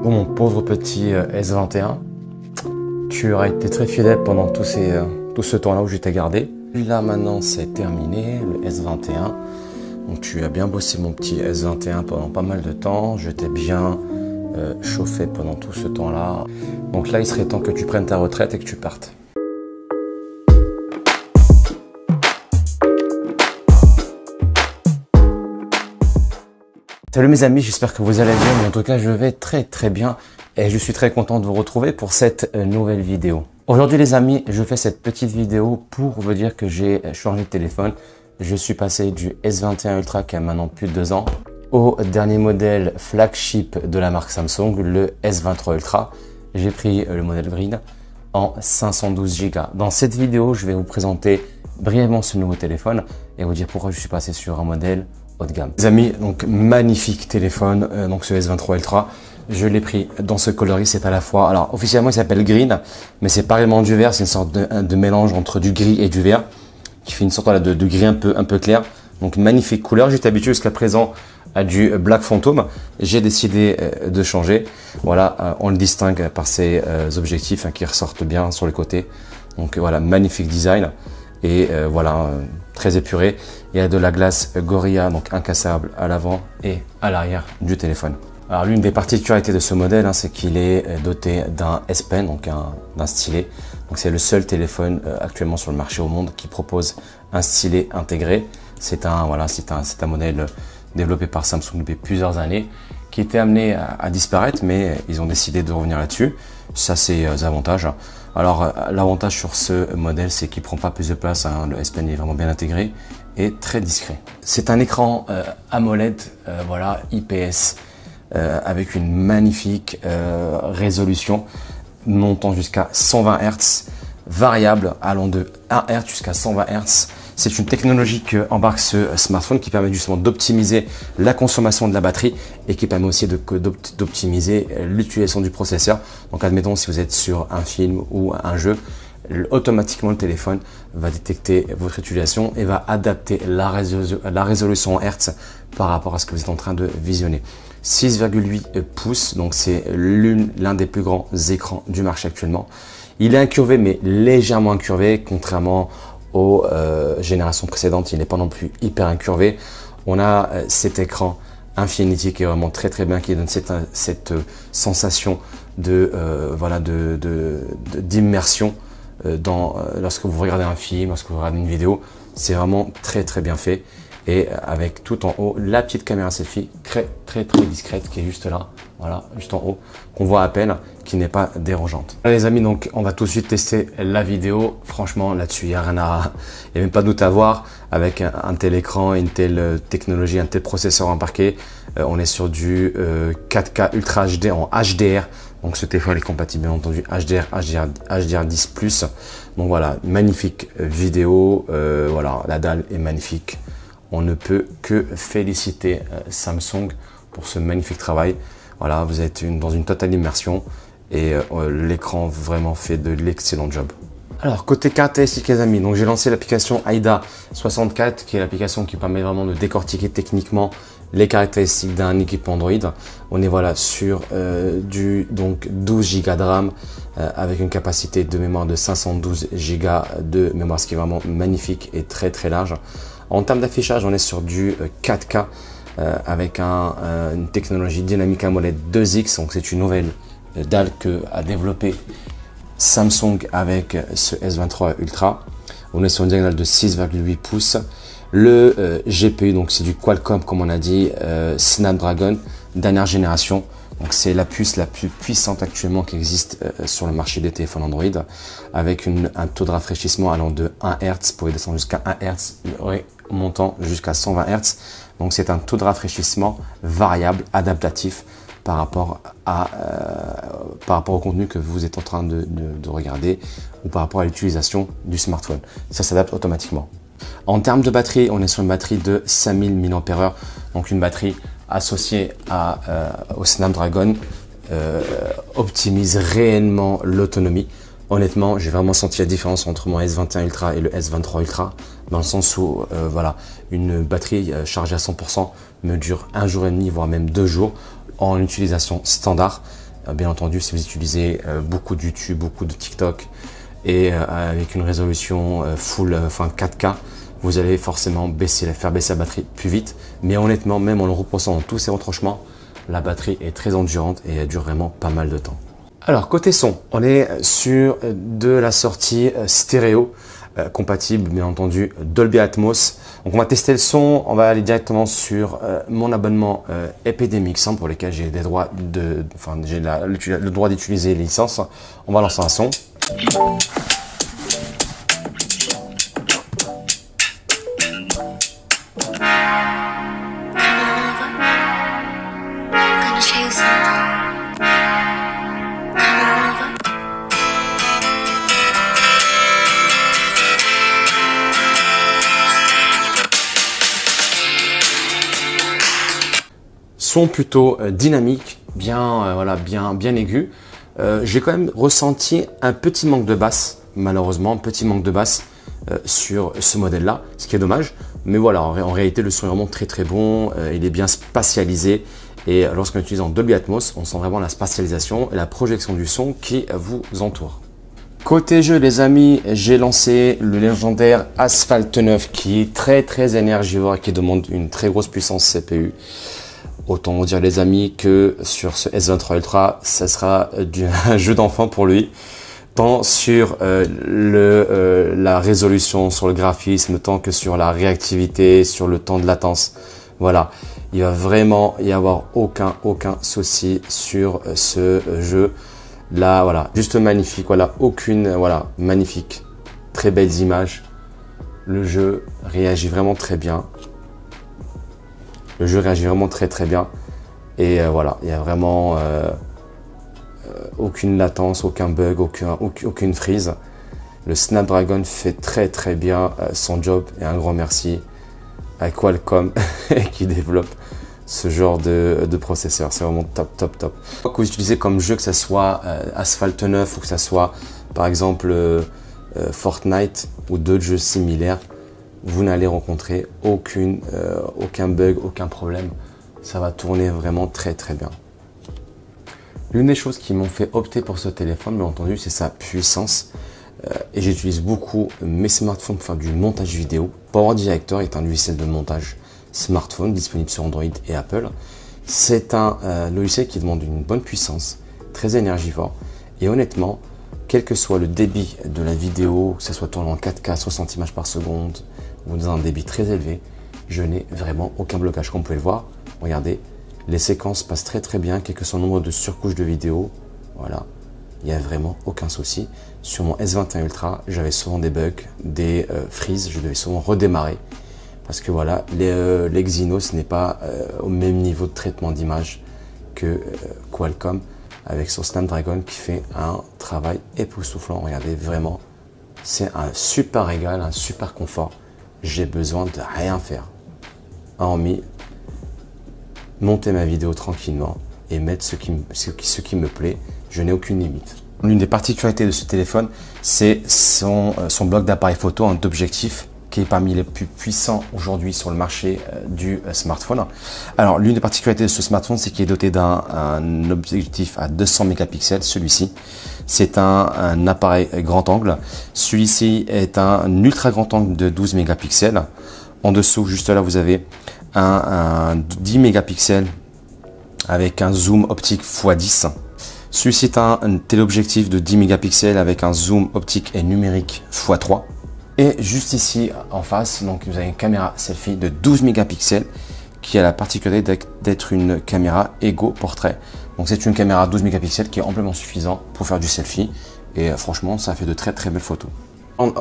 Bon, mon pauvre petit S21, tu auras été très fidèle pendant tout ce temps-là où je t'ai gardé. Puis là, maintenant, c'est terminé, le S21. Donc, tu as bien bossé mon petit S21 pendant pas mal de temps. Je t'ai bien chauffé pendant tout ce temps-là. Donc là, il serait temps que tu prennes ta retraite et que tu partes. Salut mes amis, j'espère que vous allez bien, mais en tout cas je vais très bien et je suis très content de vous retrouver pour cette nouvelle vidéo. Aujourd'hui les amis, je fais cette petite vidéo pour vous dire que j'ai changé de téléphone. Je suis passé du S21 Ultra qui a maintenant plus de 2 ans au dernier modèle flagship de la marque Samsung, le S23 Ultra. J'ai pris le modèle Green en 512 Go. Dans cette vidéo, je vais vous présenter brièvement ce nouveau téléphone et vous dire pourquoi je suis passé sur un modèle haut de gamme. Les amis, donc magnifique téléphone, donc ce S23 Ultra. Je l'ai pris dans ce coloris, c'est à la fois, alors officiellement il s'appelle Green, mais c'est pas vraiment du vert, c'est une sorte de mélange entre du gris et du vert, qui fait une sorte de gris un peu clair. Donc magnifique couleur, j'étais habitué jusqu'à présent à du Black Phantom, j'ai décidé de changer. Voilà, on le distingue par ses objectifs qui ressortent bien sur les côtés. Donc voilà, magnifique design et voilà, très épuré. Il y a de la glace Gorilla, donc incassable à l'avant et à l'arrière du téléphone. Alors l'une des particularités de ce modèle, c'est qu'il est doté d'un S Pen, donc d'un stylet. Donc c'est le seul téléphone actuellement sur le marché au monde qui propose un stylet intégré. C'est un modèle développé par Samsung depuis plusieurs années, qui était amené à disparaître, mais ils ont décidé de revenir là-dessus. Ça, c'est avantages. Alors, l'avantage sur ce modèle, c'est qu'il prend pas plus de place. Le S Pen est vraiment bien intégré et très discret. C'est un écran AMOLED, voilà, IPS, avec une magnifique résolution montant jusqu'à 120 Hz, variable allant de 1 Hz jusqu'à 120 Hz. C'est une technologie que embarque ce smartphone qui permet justement d'optimiser la consommation de la batterie et qui permet aussi d'optimiser l'utilisation du processeur. Donc admettons si vous êtes sur un film ou un jeu, automatiquement le téléphone va détecter votre utilisation et va adapter la résolution en Hertz par rapport à ce que vous êtes en train de visionner. 6,8 pouces, donc c'est l'un des plus grands écrans du marché actuellement. Il est incurvé mais légèrement incurvé, contrairement aux générations précédentes. Il n'est pas non plus hyper incurvé. On a cet écran Infinity qui est vraiment très bien, qui donne cette sensation d'immersion lorsque vous regardez un film, lorsque vous regardez une vidéo. C'est vraiment très bien fait, et avec tout en haut la petite caméra selfie très discrète qui est juste là, voilà, juste en haut, qu'on voit à peine, qui n'est pas dérangeante. Allez, les amis, donc on va tout de suite tester la vidéo. Franchement, là-dessus, il n'y a même pas de doute à avoir. Avec un tel écran, une telle technologie, un tel processeur embarqué, on est sur du 4K Ultra HD en HDR. Donc ce téléphone est compatible bien entendu HDR10+. Donc voilà, magnifique vidéo. Voilà, la dalle est magnifique. On ne peut que féliciter Samsung pour ce magnifique travail. Voilà, vous êtes dans une totale immersion et l'écran vraiment fait de l'excellent job. Alors côté caractéristiques les amis, donc j'ai lancé l'application AIDA 64 qui est l'application qui permet vraiment de décortiquer techniquement les caractéristiques d'un équipement Android. On est voilà sur du 12 Go de RAM avec une capacité de mémoire de 512 Go de mémoire, ce qui est vraiment magnifique et très large. En termes d'affichage, on est sur du 4K avec une technologie Dynamic AMOLED 2X, donc c'est une nouvelle dalle que a développé Samsung avec ce S23 Ultra. On est sur une diagonale de 6,8 pouces. Le GPU, donc c'est du Qualcomm comme on a dit, Snapdragon dernière génération. Donc c'est la puce la plus puissante actuellement qui existe sur le marché des téléphones Android, avec un taux de rafraîchissement allant de 1 Hz pour descendre jusqu'à 1 Hz, montant jusqu'à 120 Hz. Donc c'est un taux de rafraîchissement variable, adaptatif par rapport au contenu que vous êtes en train de regarder ou par rapport à l'utilisation du smartphone. Ça s'adapte automatiquement. En termes de batterie, on est sur une batterie de 5000 mAh, donc une batterie associée au Snapdragon optimise réellement l'autonomie. Honnêtement, j'ai vraiment senti la différence entre mon S21 Ultra et le S23 Ultra, dans le sens où voilà, une batterie chargée à 100% me dure 1 jour et demi, voire même 2 jours en utilisation standard. Bien entendu, si vous utilisez beaucoup de YouTube, beaucoup de TikTok et avec une résolution full, 4K, vous allez forcément faire baisser la batterie plus vite. Mais honnêtement, même en le repoussant dans tous ces retranchements, la batterie est très endurante et elle dure vraiment pas mal de temps. Alors côté son, on est sur de la sortie stéréo, compatible bien entendu Dolby Atmos. Donc on va tester le son, on va aller directement sur mon abonnement Epidemix pour lesquels j'ai des droits j'ai le droit d'utiliser les licences. On va lancer un son. Son plutôt dynamique, bien aigu. J'ai quand même ressenti un petit manque de basse, malheureusement, un petit manque de basse sur ce modèle-là, ce qui est dommage. Mais voilà, en réalité, le son est vraiment très bon, il est bien spatialisé. Et lorsqu'on utilise en Dolby Atmos, on sent vraiment la spatialisation et la projection du son qui vous entoure. Côté jeu les amis, j'ai lancé le légendaire Asphalt 9 qui est très énergivore et qui demande une très grosse puissance CPU. Autant vous dire les amis que sur ce S23 Ultra, ça sera un jeu d'enfant pour lui. Tant sur la résolution, sur le graphisme, tant que sur la réactivité, sur le temps de latence. Voilà, il va vraiment y avoir aucun souci sur ce jeu. Là, voilà, juste magnifique, magnifique. Très belles images. Le jeu réagit vraiment très bien. Le jeu réagit vraiment très bien et voilà, il n'y a vraiment aucune latence, aucun bug, aucune freeze. Le Snapdragon fait très bien son job et un grand merci à Qualcomm qui développe ce genre de processeur. C'est vraiment top. Que vous utilisez comme jeu, que ce soit Asphalt 9 ou que ce soit par exemple Fortnite ou d'autres jeux similaires, vous n'allez rencontrer aucun bug, aucun problème. Ça va tourner vraiment très bien. L'une des choses qui m'ont fait opter pour ce téléphone, bien entendu, c'est sa puissance. Et j'utilise beaucoup mes smartphones pour faire du montage vidéo. Power Director est un logiciel de montage smartphone disponible sur Android et Apple. C'est un logiciel qui demande une bonne puissance, très énergivore. Et honnêtement, quel que soit le débit de la vidéo, que ce soit tourné en 4K, 60 images par seconde, ou dans un débit très élevé, je n'ai vraiment aucun blocage. Comme vous pouvez le voir, regardez, les séquences passent très bien, quel que soit le nombre de surcouches de vidéo. Voilà, il n'y a vraiment aucun souci. Sur mon S21 Ultra, j'avais souvent des bugs, des freezes, je devais souvent redémarrer. Parce que voilà, les Exynos n'est pas au même niveau de traitement d'image que Qualcomm, avec son Snapdragon qui fait un travail époustouflant. Regardez, vraiment, c'est un super régal, un super confort. J'ai besoin de rien faire, hormis monter ma vidéo tranquillement et mettre ce qui me plaît. Je n'ai aucune limite. L'une des particularités de ce téléphone, c'est son bloc d'appareil photo en objectif qui est parmi les plus puissants aujourd'hui sur le marché du smartphone. Alors, l'une des particularités de ce smartphone, c'est qu'il est doté d'un objectif à 200 mégapixels, celui-ci. C'est un appareil grand angle. Celui-ci est un ultra grand angle de 12 mégapixels. En dessous, juste là, vous avez un 10 mégapixels avec un zoom optique x10. Celui-ci est un téléobjectif de 10 mégapixels avec un zoom optique et numérique x3. Et juste ici en face, donc vous avez une caméra selfie de 12 mégapixels qui a la particularité d'être une caméra Ego portrait. Donc c'est une caméra 12 mégapixels qui est amplement suffisant pour faire du selfie et franchement ça fait de très belles photos. En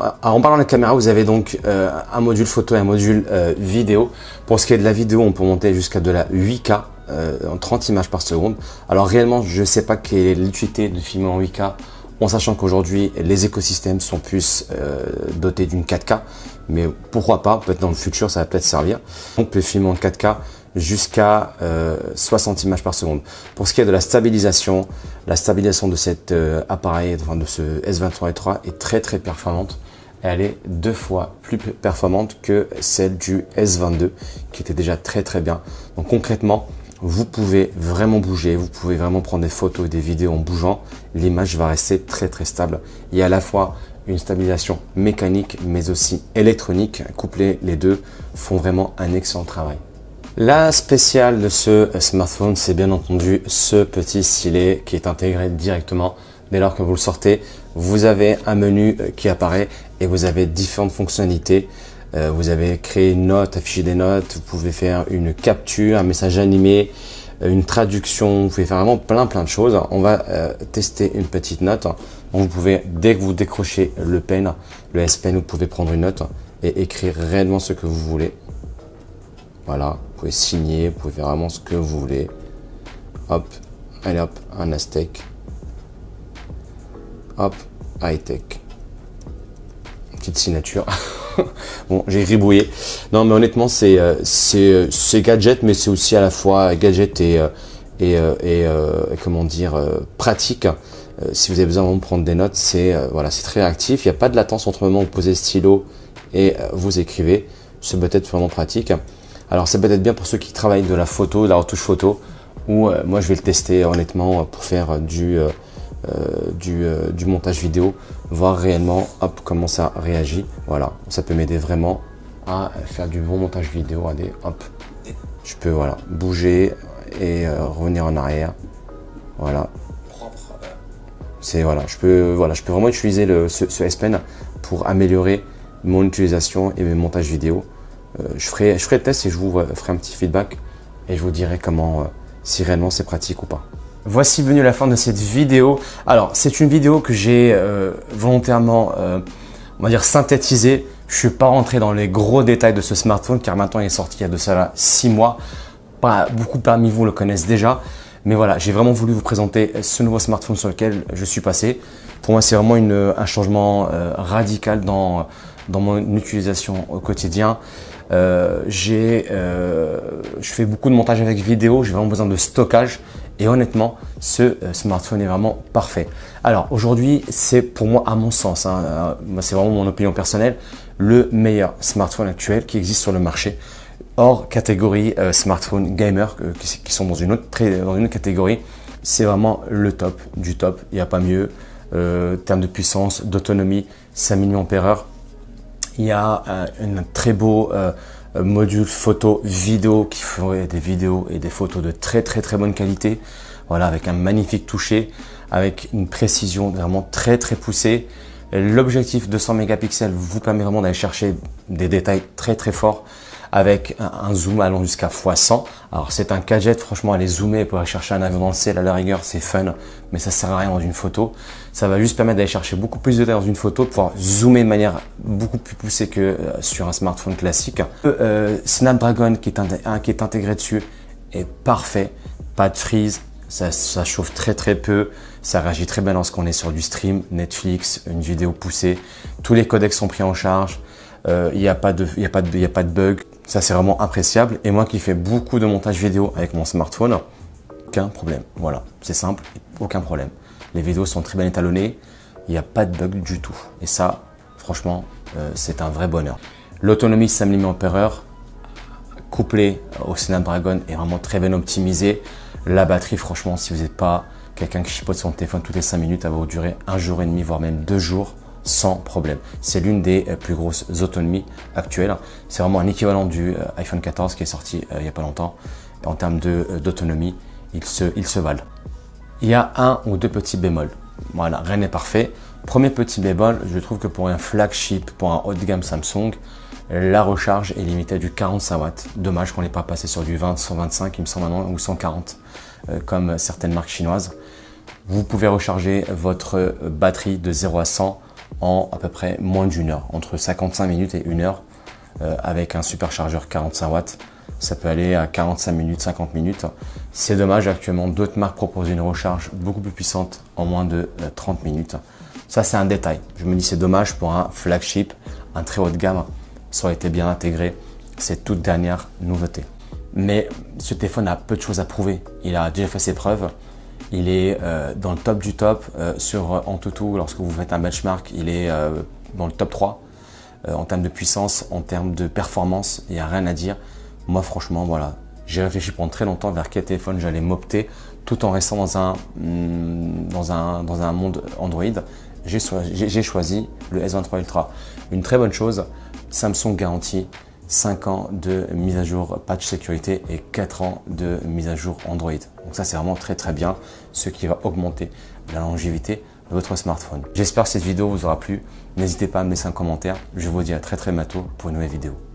parlant de la caméra, vous avez donc un module photo et un module vidéo. Pour ce qui est de la vidéo, on peut monter jusqu'à de la 8K en 30 images par seconde. Alors réellement, je ne sais pas quelle est l'utilité de filmer en 8K, en sachant qu'aujourd'hui, les écosystèmes sont plus dotés d'une 4K. Mais pourquoi pas, peut-être dans le futur, ça va peut-être servir. On peut filmer en 4K jusqu'à 60 images par seconde. Pour ce qui est de la stabilisation de cet appareil, enfin de ce S23 Ultra est très performante. Elle est 2 fois plus performante que celle du S22 qui était déjà très bien. Donc concrètement, vous pouvez vraiment bouger, vous pouvez vraiment prendre des photos et des vidéos en bougeant. L'image va rester très très stable. Il y a à la fois une stabilisation mécanique mais aussi électronique. Couplés, les deux font vraiment un excellent travail. La spéciale de ce smartphone, c'est bien entendu ce petit stylet qui est intégré directement. Dès lors que vous le sortez, vous avez un menu qui apparaît et vous avez différentes fonctionnalités. Vous avez créé une note, afficher des notes, vous pouvez faire une capture, un message animé, une traduction, vous pouvez faire vraiment plein de choses. On va tester une petite note. Donc vous pouvez, dès que vous décrochez le pen, le S Pen, vous pouvez prendre une note et écrire réellement ce que vous voulez. Voilà, vous pouvez signer, vous pouvez faire vraiment ce que vous voulez. Hop, allez hop, un Aztec. Hop, high-tech. Petite signature. Bon, j'ai gribouillé. Non, mais honnêtement, c'est gadget, mais c'est aussi à la fois gadget et comment dire, pratique. Si vous avez besoin de prendre des notes, c'est voilà, c'est très réactif. Il n'y a pas de latence entre le moment où vous posez le stylo et vous écrivez. C'est peut-être vraiment pratique. Alors, c'est peut-être bien pour ceux qui travaillent de la photo, de la retouche photo, ou moi, je vais le tester honnêtement pour faire du montage vidéo, voir réellement hop, comment ça réagit. Voilà, ça peut m'aider vraiment à faire du bon montage vidéo. Regardez, hop, je peux voilà, bouger et revenir en arrière. Voilà. C'est voilà, je peux vraiment utiliser ce S Pen pour améliorer mon utilisation et mes montages vidéo. Je ferai le test et je vous ferai un petit feedback et je vous dirai comment, si réellement c'est pratique ou pas. Voici venu la fin de cette vidéo. Alors, c'est une vidéo que j'ai volontairement, on va dire, synthétisée. Je ne suis pas rentré dans les gros détails de ce smartphone car maintenant il est sorti il y a de cela 6 mois. Pas beaucoup parmi vous le connaissent déjà. Mais voilà, j'ai vraiment voulu vous présenter ce nouveau smartphone sur lequel je suis passé. Pour moi, c'est vraiment un changement radical dans mon utilisation au quotidien. Je fais beaucoup de montage avec vidéo, j'ai vraiment besoin de stockage et honnêtement, ce smartphone est vraiment parfait. Alors aujourd'hui, c'est pour moi, à mon sens, c'est vraiment mon opinion personnelle, le meilleur smartphone actuel qui existe sur le marché, hors catégorie smartphone gamer qui sont dans une autre catégorie. C'est vraiment le top du top, il n'y a pas mieux. Termes de puissance, d'autonomie, 5000 mAh. Il y a un très beau module photo vidéo qui ferait des vidéos et des photos de très bonne qualité. Voilà, avec un magnifique toucher, avec une précision vraiment très poussée. L'objectif 200 mégapixels vous permet vraiment d'aller chercher des détails très forts avec un zoom allant jusqu'à x100. Alors c'est un gadget, franchement, aller zoomer pour aller chercher un avion dans le ciel, à la rigueur, c'est fun, mais ça sert à rien dans une photo. Ça va juste permettre d'aller chercher beaucoup plus de détails dans une photo, de pouvoir zoomer de manière beaucoup plus poussée que sur un smartphone classique. Snapdragon qui est intégré dessus est parfait, pas de freeze, ça chauffe très peu, ça réagit très bien lorsqu'on est sur du stream, Netflix, une vidéo poussée. Tous les codecs sont pris en charge. Il n'y a pas de bug, ça c'est vraiment appréciable. Et moi qui fais beaucoup de montage vidéo avec mon smartphone, aucun problème. Voilà, c'est simple, aucun problème. Les vidéos sont très bien étalonnées, il n'y a pas de bug du tout. Et ça, franchement, c'est un vrai bonheur. L'autonomie 5000 mAh couplée au Snapdragon est vraiment très bien optimisée. La batterie, franchement, si vous n'êtes pas quelqu'un qui chipote son téléphone toutes les 5 minutes, elle va vous durer 1 jour et demi, voire même 2 jours. Sans problème. C'est l'une des plus grosses autonomies actuelles. C'est vraiment un équivalent du iPhone 14 qui est sorti il n'y a pas longtemps. En termes d'autonomie, ils se valent. Il y a un ou deux petits bémols. Voilà, rien n'est parfait. Premier petit bémol, je trouve que pour un flagship, pour un haut de gamme Samsung, la recharge est limitée à du 45 watts. Dommage qu'on n'ait pas passé sur du 20, 125, il me semble maintenant, ou 140, comme certaines marques chinoises. Vous pouvez recharger votre batterie de 0 à 100 en à peu près moins d'une heure, entre 55 minutes et 1 heure, avec un superchargeur 45 watts. Ça peut aller à 45 minutes, 50 minutes. C'est dommage, actuellement, d'autres marques proposent une recharge beaucoup plus puissante en moins de 30 minutes. Ça, c'est un détail. Je me dis, c'est dommage pour un flagship, un très haut de gamme. Ça aurait été bien intégré, cette toute dernière nouveauté. Mais ce téléphone a peu de choses à prouver. Il a déjà fait ses preuves. Il est dans le top du top sur Antutu. Lorsque vous faites un benchmark, il est dans le top 3 en termes de puissance, en termes de performance. Il n'y a rien à dire. Moi, franchement, voilà, J'ai réfléchi pendant très longtemps vers quel téléphone j'allais m'opter tout en restant dans un monde Android. J'ai choisi le S23 Ultra. Une très bonne chose, Samsung garantit 5 ans de mise à jour patch sécurité et 4 ans de mise à jour Android. Donc ça c'est vraiment très très bien, ce qui va augmenter la longévité de votre smartphone. J'espère que cette vidéo vous aura plu. N'hésitez pas à me laisser un commentaire. Je vous dis à très très bientôt pour une nouvelle vidéo.